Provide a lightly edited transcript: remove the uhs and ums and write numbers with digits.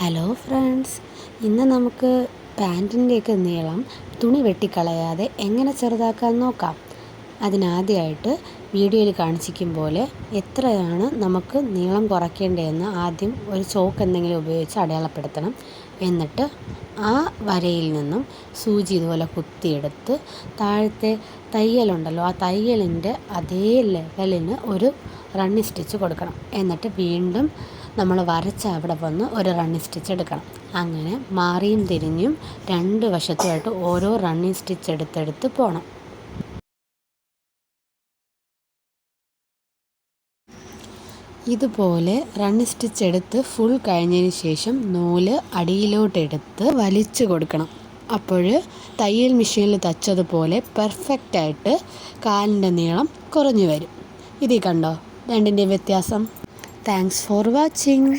Hello friends, ഇന്ന് നമുക്ക് പാൻറ്റിൻ്റെയൊക്കെ നീളം തുണി വെട്ടിക്കളയാതെ എങ്ങനെ ചെറുതാക്കാൻ നോക്കാം. അതിനാദ്യമായിട്ട് വീഡിയോയിൽ കാണിച്ചിരിക്കും പോലെ എത്രയാണ് നമുക്ക് നീളം കുറയ്ക്കേണ്ടതെന്ന് ആദ്യം ഒരു ചോക്ക് എന്തെങ്കിലും ഉപയോഗിച്ച് അടയാളപ്പെടുത്തണം. എന്നിട്ട് ആ വരയിൽ നിന്നും സൂചി ഇതുപോലെ കുത്തിയെടുത്ത് താഴത്തെ തയ്യലുണ്ടല്ലോ, ആ തയ്യലിൻ്റെ അതേ ലെവലിന് ഒരു റണ്ണിങ് സ്റ്റിച്ച് കൊടുക്കണം. എന്നിട്ട് വീണ്ടും നമ്മൾ വരച്ച അവിടെ വന്ന് ഒരു റണ്ണിങ് സ്റ്റിച്ച് എടുക്കണം. അങ്ങനെ മാറിയും തിരിഞ്ഞും രണ്ട് വശത്തുമായിട്ട് ഓരോ റണ്ണിങ് സ്റ്റിച്ച് എടുത്തെടുത്ത് പോകണം. ഇതുപോലെ റണ്ണിങ് സ്റ്റിച്ച് എടുത്ത് ഫുൾ കഴിഞ്ഞതിന് ശേഷം നൂല് അടിയിലോട്ടെടുത്ത് വലിച്ചു കൊടുക്കണം. അപ്പോൾ തയ്യൽ മെഷീനിൽ തച്ചതുപോലെ പെർഫെക്റ്റായിട്ട് കാലിൻ്റെ നീളം കുറഞ്ഞു വരും. ഇതിൽ കണ്ടോ രണ്ടിൻ്റെ വ്യത്യാസം? Thanks for watching.